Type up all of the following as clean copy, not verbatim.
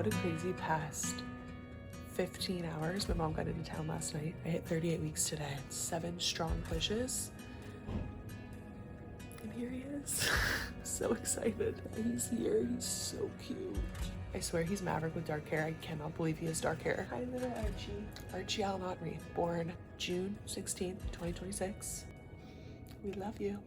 What a crazy past 15 hours. My mom got into town last night. I hit 38 weeks today. 7 strong pushes. And here he is. So excited. He's here. He's so cute. I swear he's Maverick with dark hair. I cannot believe he has dark hair. Hi, little Archie. Archie Alnotry, born June 16th, 2026. We love you.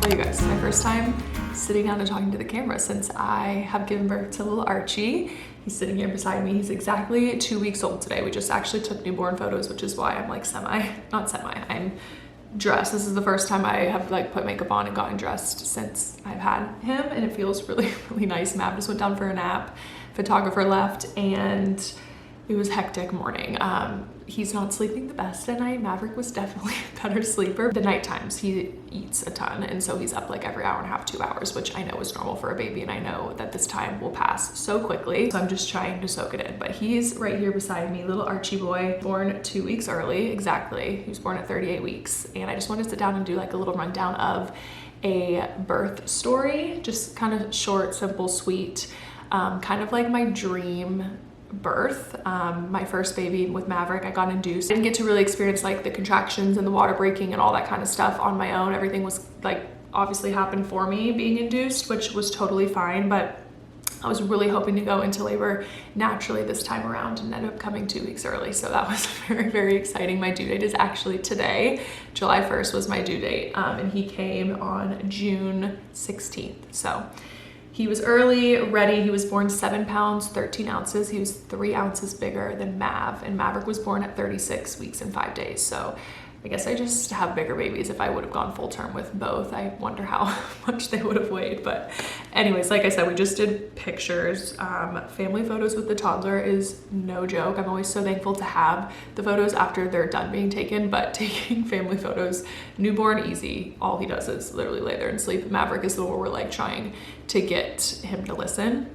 You guys, my first time sitting down and talking to the camera since I have given birth to little Archie. He's sitting here beside me. He's exactly 2 weeks old today. We just actually took newborn photos, which is why I'm like I'm dressed. This is the first time I have like put makeup on and gotten dressed since I've had him, and it feels really, really nice. Mav just went down for a nap. Photographer left, and it was a hectic morning. He's not sleeping the best at night. Maverick was definitely a better sleeper. The night times, he eats a ton, and so he's up like every hour and a half, 2 hours, which I know is normal for a baby, and I know that this time will pass so quickly. So I'm just trying to soak it in. But he's right here beside me, little Archie boy, born 2 weeks early, exactly. He was born at 38 weeks, and I just wanted to sit down and do like a little rundown of a birth story, just kind of short, simple, sweet, kind of like my dream birth. My first baby with Maverick, I got induced. I didn't get to really experience like the contractions and the water breaking and all that kind of stuff on my own. Everything was like obviously happened for me being induced, which was totally fine, but I was really hoping to go into labor naturally this time around and ended up coming 2 weeks early. So that was very, very exciting. My due date is actually today. July 1st was my due date, and he came on June 16th. So he was early, ready. He was born 7 pounds, 13 ounces. He was 3 ounces bigger than Mav, and Maverick was born at 36 weeks and 5 days. So I guess I just have bigger babies. If I would have gone full term with both, I wonder how much they would have weighed. But anyways, like I said, we just did pictures. Family photos with the toddler is no joke. I'm always so thankful to have the photos after they're done being taken, but taking family photos, newborn, easy. All he does is literally lay there and sleep. Maverick is the one we're like trying to get him to listen.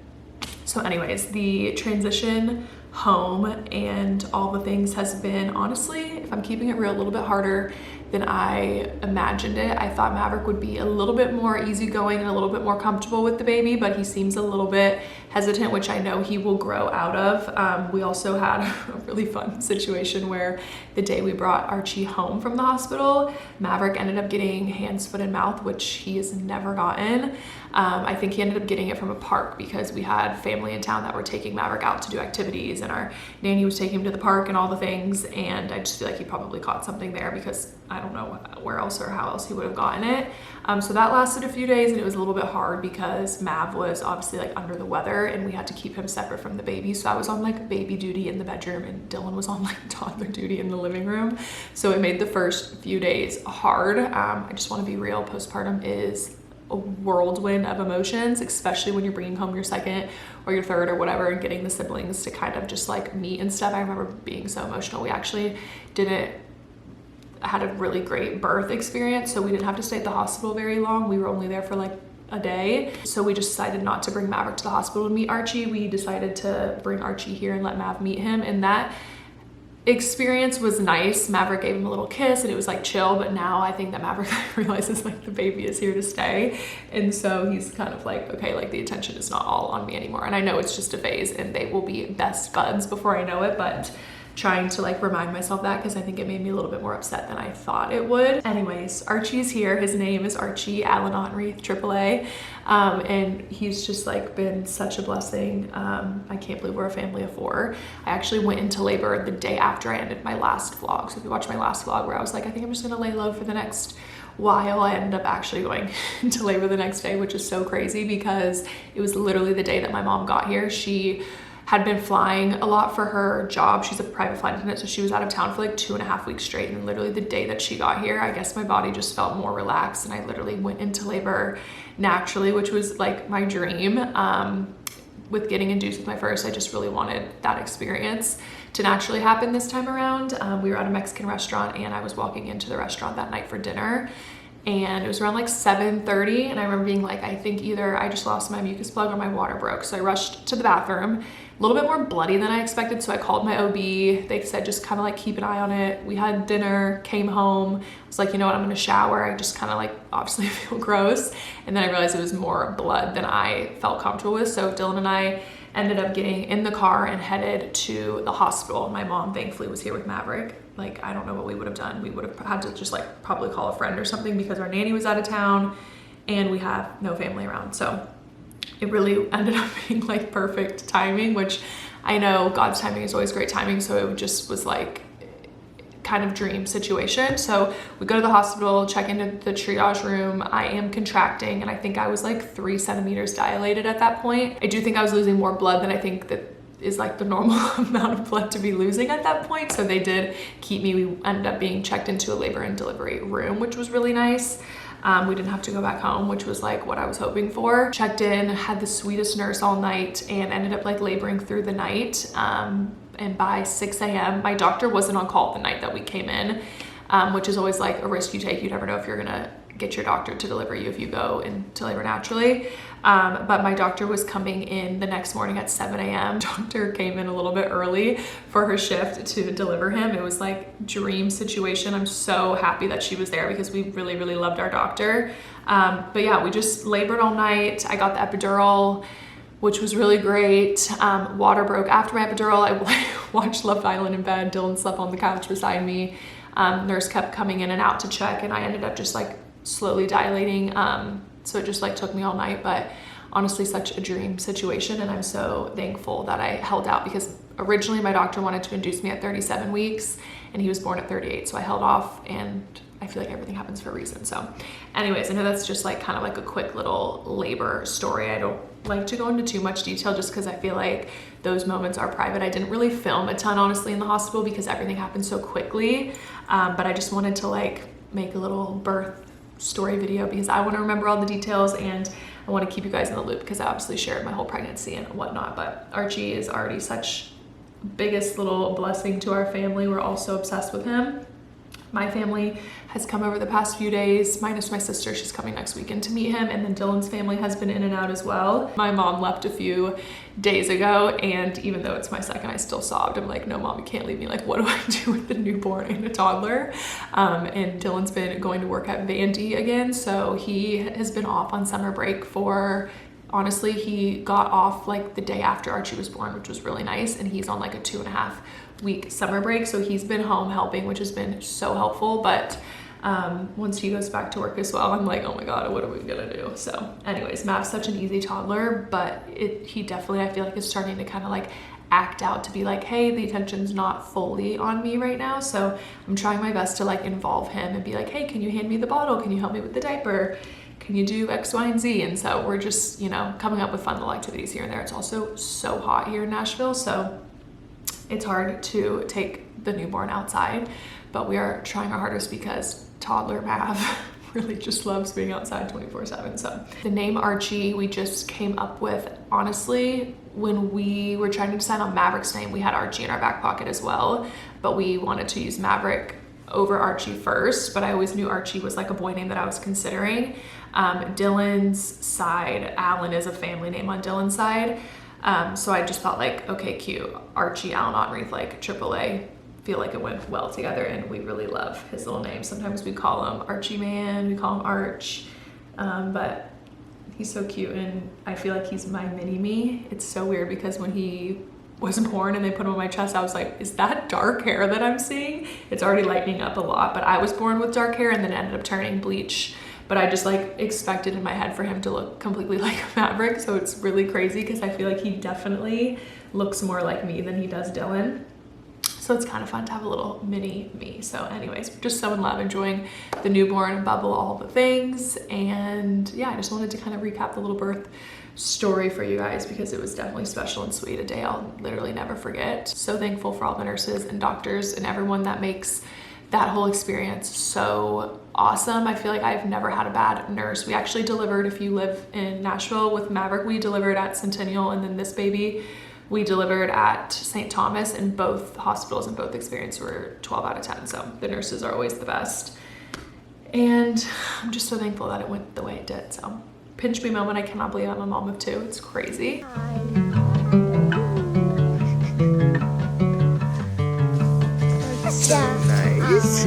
So anyways, the transition home and all the things has been, honestly, if I'm keeping it real, a little bit harder than I imagined it. I thought Maverick would be a little bit more easygoing and a little bit more comfortable with the baby, but he seems a little bit hesitant, which I know he will grow out of. We also had a really fun situation where the day we brought Archie home from the hospital, Maverick ended up getting hands, foot, and mouth, which he has never gotten. I think he ended up getting it from a park because we had family in town that were taking Maverick out to do activities, and our nanny was taking him to the park and all the things, and I just feel like he probably caught something there because I don't know where else or how else he would have gotten it. So that lasted a few days, and it was a little bit hard because Mav was obviously like under the weather and we had to keep him separate from the baby. So I was on like baby duty in the bedroom and Dylan was on like toddler duty in the living room. So it made the first few days hard. I just want to be real, postpartum is a whirlwind of emotions, especially when you're bringing home your second or your third or whatever and getting the siblings to kind of just like meet and stuff. I remember being so emotional. We actually had a really great birth experience, so we didn't have to stay at the hospital very long. We were only there for like a day. So we just decided not to bring Maverick to the hospital to meet Archie. We decided to bring Archie here and let Mav meet him, and that experience was nice. Maverick gave him a little kiss and it was like chill, but now I think that Maverick realizes like the baby is here to stay, and so he's kind of like, okay, like the attention is not all on me anymore. And I know it's just a phase and they will be best buds before I know it, but trying to like remind myself that because I think it made me a little bit more upset than I thought it would. Anyways, Archie's here. His name is Archie Allen Onreath, AAA. And he's just like been such a blessing. I can't believe we're a family of 4. I actually went into labor the day after I ended my last vlog. So if you watch my last vlog where I was like, I think I'm just gonna lay low for the next while, I ended up actually going into labor the next day, which is so crazy because it was literally the day that my mom got here. She had been flying a lot for her job. She's a private flight attendant, so she was out of town for like 2.5 weeks straight. And literally the day that she got here, I guess my body just felt more relaxed and I literally went into labor naturally, which was like my dream. With getting induced with my first, I just really wanted that experience to naturally happen this time around. We were at a Mexican restaurant and I was walking into the restaurant that night for dinner, and it was around like 7:30, and I remember being like, I think either I just lost my mucus plug or my water broke. So I rushed to the bathroom, a little bit more bloody than I expected. So I called my OB. They said, just kind of like keep an eye on it. We had dinner, came home. I was like, you know what, I'm gonna shower. I just kind of like obviously feel gross. And then I realized it was more blood than I felt comfortable with. So Dylan and I ended up getting in the car and headed to the hospital. My mom thankfully was here with Maverick. Like, I don't know what we would have done. We would have had to just like probably call a friend or something because our nanny was out of town and we have no family around. So it really ended up being like perfect timing, which I know God's timing is always great timing. So it just was like kind of dream situation. So we go to the hospital, check into the triage room. I am contracting and I think I was like 3 centimeters dilated at that point. I do think I was losing more blood than I think that is like the normal amount of blood to be losing at that point. So they did keep me. We ended up being checked into a labor and delivery room, which was really nice. We didn't have to go back home, which was like what I was hoping for. Checked in, had the sweetest nurse all night, and ended up like laboring through the night. And by 6 a.m., my doctor wasn't on call the night that we came in, which is always like a risk you take. You never know if you're gonna get your doctor to deliver you if you go into labor naturally. But my doctor was coming in the next morning at 7 a.m. Doctor came in a little bit early for her shift to deliver him. It was like dream situation. I'm so happy that she was there because we really, really loved our doctor. But yeah, we just labored all night. I got the epidural, which was really great. Water broke after my epidural. I watched Love Island in bed. Dylan slept on the couch beside me. Nurse kept coming in and out to check, and I ended up just like slowly dilating. So it just like took me all night, but honestly such a dream situation. And I'm so thankful that I held out because originally my doctor wanted to induce me at 37 weeks and he was born at 38. So I held off, and I feel like everything happens for a reason. So anyways, I know that's just like kind of like a quick little labor story. I don't like to go into too much detail just because I feel like those moments are private. I didn't really film a ton honestly in the hospital because everything happened so quickly. But I just wanted to like make a little birth story video because I want to remember all the details and I want to keep you guys in the loop because I obviously shared my whole pregnancy and whatnot. But Archie is already such biggest little blessing to our family. We're all so obsessed with him. My family has come over the past few days, minus my sister. She's coming next weekend to meet him. And then Dylan's family has been in and out as well. My mom left a few days ago, and even though it's my second, I still sobbed. I'm like, no, mom, you can't leave me. Like, what do I do with a newborn and a toddler? And Dylan's been going to work at Vandy again. So he has been off on summer break for, honestly, he got off like the day after Archie was born, which was really nice. And he's on like a 2.5 week summer break. So he's been home helping, which has been so helpful. But once he goes back to work as well, I'm like, oh my God, what are we gonna do? So anyways, Mav's such an easy toddler, but he definitely, I feel like, is starting to kind of like act out to be like, hey, the attention's not fully on me right now. So I'm trying my best to like involve him and be like, hey, can you hand me the bottle? Can you help me with the diaper? Can you do X, Y, and Z? And so we're just, you know, coming up with fun little activities here and there. It's also so hot here in Nashville, so it's hard to take the newborn outside, but we are trying our hardest because toddler Mav really just loves being outside 24/7. So the name Archie, we just came up with, honestly, when we were trying to decide on Maverick's name, we had Archie in our back pocket as well, but we wanted to use Maverick over Archie first, but I always knew Archie was like a boy name that I was considering. Dylan's side, Alan is a family name on Dylan's side. So I just thought like, okay, cute, Archie, Alan Ottenreath, like AAA, feel like it went well together, and we really love his little name. Sometimes we call him Archie Man, we call him Arch, but he's so cute, and I feel like he's my mini me. It's so weird because when he was born and they put him on my chest, I was like, is that dark hair that I'm seeing? It's already lightening up a lot, but I was born with dark hair and then ended up turning bleach. But I just like expected in my head for him to look completely like Maverick. So it's really crazy because I feel like he definitely looks more like me than he does Dylan. So it's kind of fun to have a little mini me. So anyways, just so in love, enjoying the newborn bubble, all the things. And yeah, I just wanted to kind of recap the little birth story for you guys because it was definitely special and sweet, a day I'll literally never forget. So thankful for all the nurses and doctors and everyone that makes that whole experience so awesome. I feel like I've never had a bad nurse. We actually delivered, if you live in Nashville, with Maverick, we delivered at Centennial, and then this baby we delivered at St. Thomas, and both hospitals and both experiences were 12 out of 10. So the nurses are always the best. And I'm just so thankful that it went the way it did. So pinch me moment, I cannot believe I'm a mom of two. It's crazy. So nice.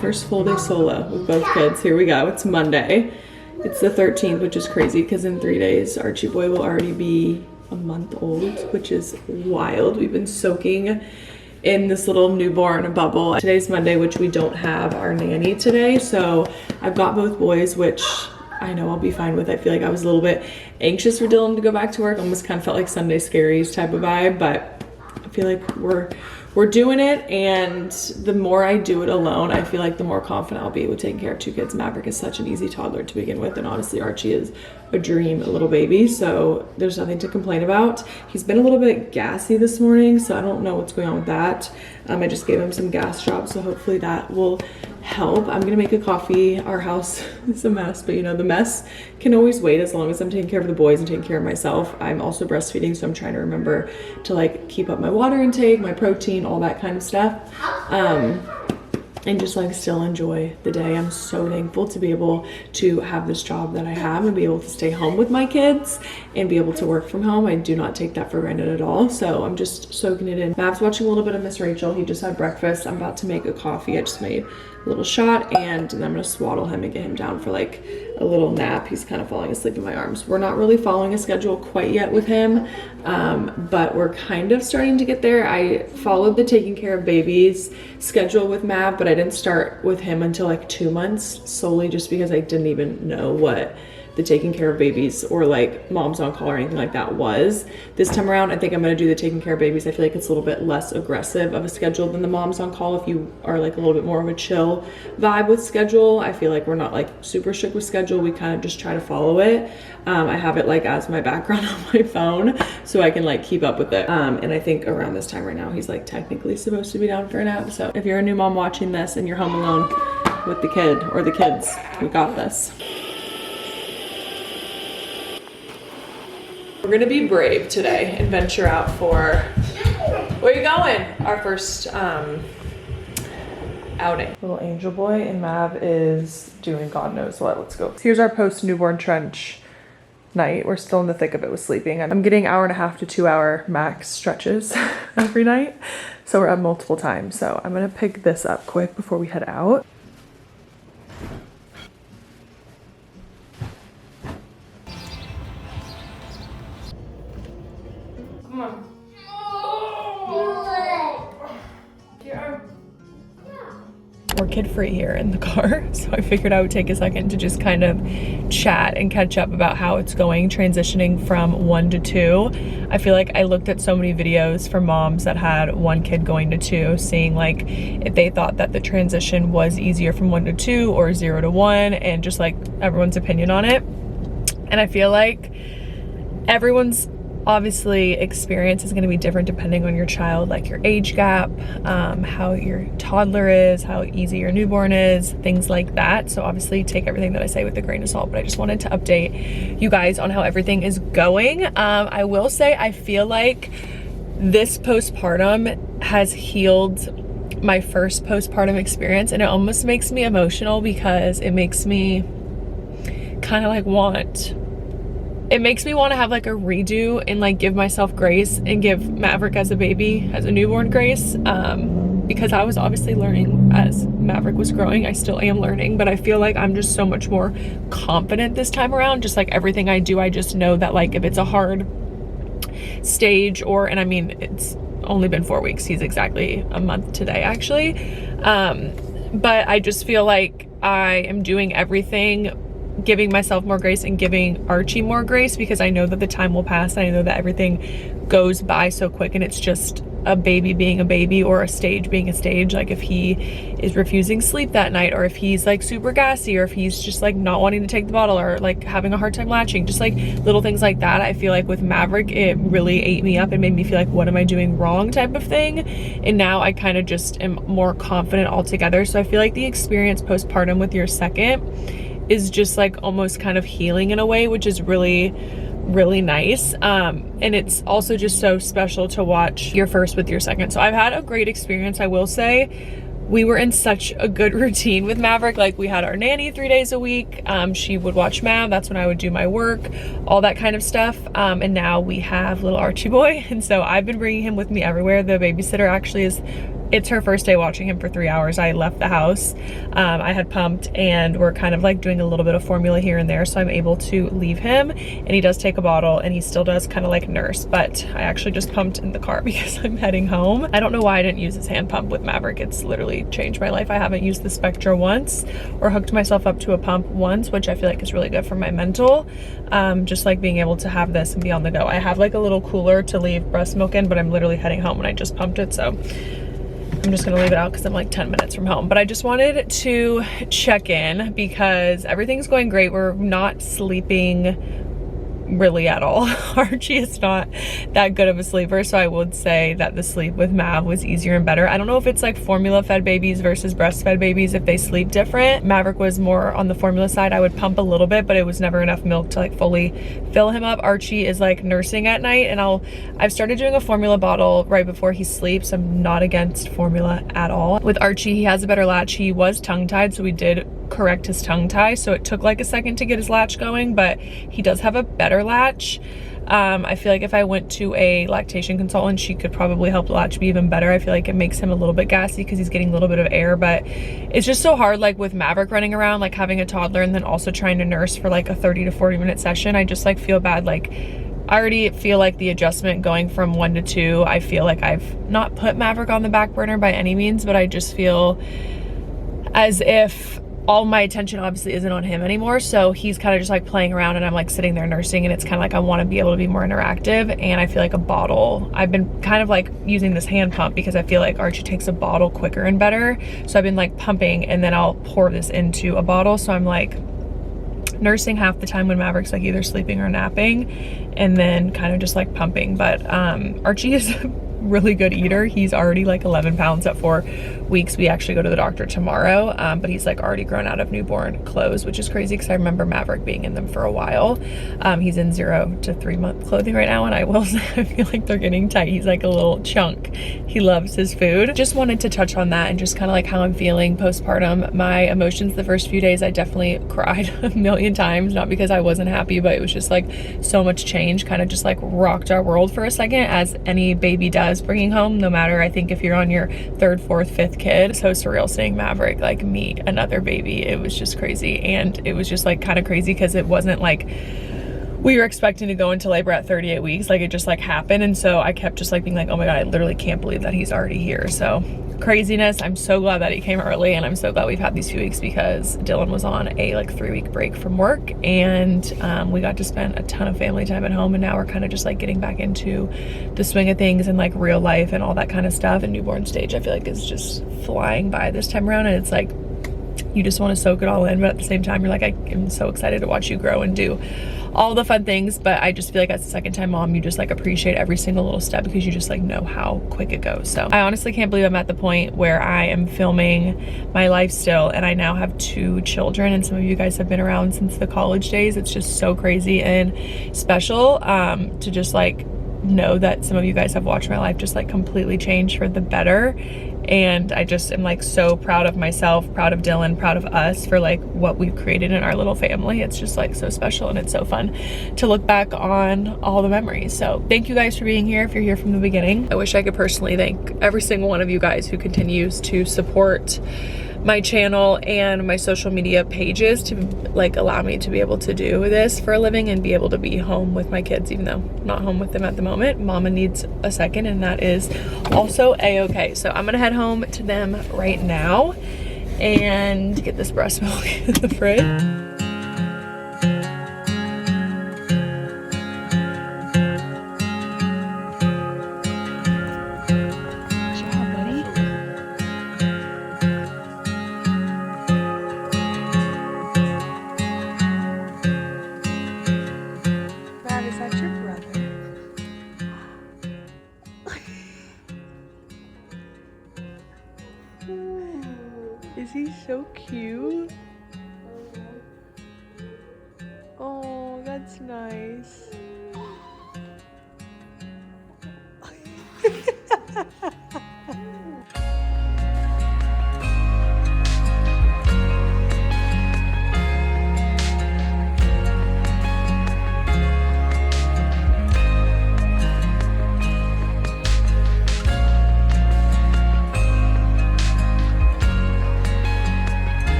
First full day solo with both kids. Here we go. It's Monday. It's the 13th, which is crazy because in 3 days Archie boy will already be a month old, which is wild. We've been soaking in this little newborn bubble. Today's Monday, which we don't have our nanny today, so I've got both boys, which I know I'll be fine with. I feel like I was a little bit anxious for Dylan to go back to work. Almost kind of felt like Sunday Scaries type of vibe, but I feel like we're doing it, and the more I do it alone, I feel like the more confident I'll be with taking care of two kids. Maverick is such an easy toddler to begin with, and honestly Archie is a dream, a little baby, so there's nothing to complain about. He's been a little bit gassy this morning, so I don't know what's going on with that. I just gave him some gas drops, so hopefully that will help. I'm gonna make a coffee. Our house is a mess, but you know, the mess can always wait as long as I'm taking care of the boys and taking care of myself. I'm also breastfeeding, so I'm trying to remember to like keep up my water intake, my protein, all that kind of stuff. And just like still enjoy the day. I'm so thankful to be able to have this job that I have and be able to stay home with my kids and be able to work from home. I do not take that for granted at all. So I'm just soaking it in. Mav's watching a little bit of Miss Rachel. He just had breakfast. I'm about to make a coffee. I just made a little shot, and then I'm gonna swaddle him and get him down for like a little nap. He's kind of falling asleep in my arms. We're not really following a schedule quite yet with him, but we're kind of starting to get there. I followed the taking care of babies schedule with Mav, but I didn't start with him until like 2 months, solely just because I didn't even know what the taking care of babies or like moms on call or anything like that was. This time around, I think I'm gonna do the taking care of babies. I feel like it's a little bit less aggressive of a schedule than the moms on call. If you are like a little bit more of a chill vibe with schedule, I feel like we're not like super strict with schedule. We kind of just try to follow it. I have it like as my background on my phone so I can like keep up with it. And I think around this time right now, he's like technically supposed to be down for a nap. So if you're a new mom watching this and you're home alone with the kid or the kids, we got this. We're gonna be brave today and venture out for, where are you going? Our first outing. Little angel boy, and Mav is doing God knows what. Let's go. Here's our post newborn trench night. We're still in the thick of it with sleeping. I'm getting 1.5 to 2 hour max stretches every night. So we're up multiple times. So I'm gonna pick this up quick before we head out. Come on. We're kid-free here in the car, so I figured I would take a second to just kind of chat and catch up about how it's going transitioning from 1 to 2. I feel like I looked at so many videos from moms that had 1 kid going to 2, seeing like if they thought that the transition was easier from 1 to 2 or 0 to 1, and just like everyone's opinion on it. And I feel like everyone's obviously experience is going to be different depending on your child, like your age gap, how your toddler is, how easy your newborn is, things like that. So obviously take everything that I say with a grain of salt, but I just wanted to update you guys on how everything is going. I will say I feel like this postpartum has healed my first postpartum experience, and it almost makes me emotional because it makes me kind of like it makes me want to have like a redo and like give myself grace and give Maverick as a baby, as a newborn grace, because I was obviously learning as Maverick was growing. I still am learning, but I feel like I'm just so much more confident this time around. Just like everything I do, I just know that like if it's a hard stage, and I mean it's only been 4 weeks, he's exactly a month today actually, but I just feel like I am doing everything, giving myself more grace and giving Archie more grace, because I know that the time will pass and I know that everything goes by so quick, and it's just a baby being a baby or a stage being a stage. Like if he is refusing sleep that night, or if he's like super gassy, or if he's just like not wanting to take the bottle, or like having a hard time latching, just like little things like that. I feel like with Maverick it really ate me up and made me feel like what am I doing wrong type of thing, and now I kind of just am more confident altogether. So I feel like the experience postpartum with your second is just like almost kind of healing in a way, which is really nice. And it's also just so special to watch your first with your second. So I've had a great experience. I will say we were in such a good routine with Maverick. Like we had our nanny 3 days a week. She would watch Mav, that's when I would do my work, all that kind of stuff. And now we have little Archie boy, and so I've been bringing him with me everywhere. The babysitter actually it's her first day watching him for 3 hours. I left the house. I had pumped, and we're kind of like doing a little bit of formula here and there, so I'm able to leave him, and he does take a bottle, and he still does kind of like nurse, but I actually just pumped in the car because I'm heading home. I don't know why I didn't use his hand pump with Maverick. It's literally changed my life. I haven't used the Spectra once or hooked myself up to a pump once, which I feel like is really good for my mental. Just like being able to have this and be on the go. I have like a little cooler to leave breast milk in, but I'm literally heading home and I just pumped it, so I'm just gonna leave it out because I'm like 10 minutes from home. But I just wanted to check in because everything's going great. We're not sleeping really at all. Archie is not that good of a sleeper, so I would say that the sleep with Mav was easier and better. I don't know if it's like formula fed babies versus breastfed babies, if they sleep different. Maverick was more on the formula side. I would pump a little bit, but it was never enough milk to like fully fill him up. Archie is like nursing at night, and I've started doing a formula bottle right before he sleeps. I'm not against formula at all. With Archie, he has a better latch. He was tongue tied, so we did correct his tongue tie, so it took like a second to get his latch going, but he does have a better latch. I feel like if I went to a lactation consultant, she could probably help the latch be even better. I feel like it makes him a little bit gassy because he's getting a little bit of air, but it's just so hard, like with Maverick running around, like having a toddler and then also trying to nurse for like a 30 to 40 minute session. I just like feel bad. Like I already feel like the adjustment going from 1 to 2, I feel like I've not put Maverick on the back burner by any means, but I just feel as if all my attention obviously isn't on him anymore, so he's kind of just like playing around and I'm like sitting there nursing, and it's kind of like I want to be able to be more interactive. And I feel like a bottle, I've been kind of like using this hand pump because I feel like Archie takes a bottle quicker and better, so I've been like pumping and then I'll pour this into a bottle, so I'm like nursing half the time when Maverick's like either sleeping or napping, and then kind of just like pumping. But Archie is a really good eater. He's already like 11 pounds at 4 weeks. We actually go to the doctor tomorrow, but he's like already grown out of newborn clothes, which is crazy because I remember Maverick being in them for a while. He's in 0 to 3 month clothing right now, and I will say I feel like they're getting tight. He's like a little chunk. He loves his food. Just wanted to touch on that and just kind of like how I'm feeling postpartum. My emotions the first few days, I definitely cried a million times, not because I wasn't happy, but it was just like so much change, kind of just like rocked our world for a second, as any baby does bringing home, no matter, I think if you're on your 3rd, 4th, 5th kid. So surreal seeing Maverick like meet another baby. It was just crazy. And it was just like kind of crazy because it wasn't like we were expecting to go into labor at 38 weeks. Like it just like happened. And so I kept just like being like, oh my God, I literally can't believe that he's already here. So craziness. I'm so glad that he came early, and I'm so glad we've had these few weeks because Dylan was on a like 3-week break from work, and we got to spend a ton of family time at home, and now we're kind of just like getting back into the swing of things and like real life and all that kind of stuff. And newborn stage, I feel like is just flying by this time around, and it's like you just want to soak it all in, but at the same time you're like, I am so excited to watch you grow and do all the fun things. But I just feel like as a second time mom, you just like appreciate every single little step because you just like know how quick it goes. So I honestly can't believe I'm at the point where I am filming my life still, and I now have 2 children, and some of you guys have been around since the college days. It's just so crazy and special to just like know that some of you guys have watched my life just like completely change for the better. And I just am like so proud of myself, proud of Dylan, proud of us for like what we've created in our little family. It's just like so special, and it's so fun to look back on all the memories. So thank you guys for being here if you're here from the beginning. I wish I could personally thank every single one of you guys who continues to support my channel and my social media pages to like allow me to be able to do this for a living and be able to be home with my kids, even though I'm not home with them at the moment. Mama needs a second, and that is also a-okay. So I'm gonna head home to them right now and get this breast milk in the fridge. Is he so cute? Oh, that's nice.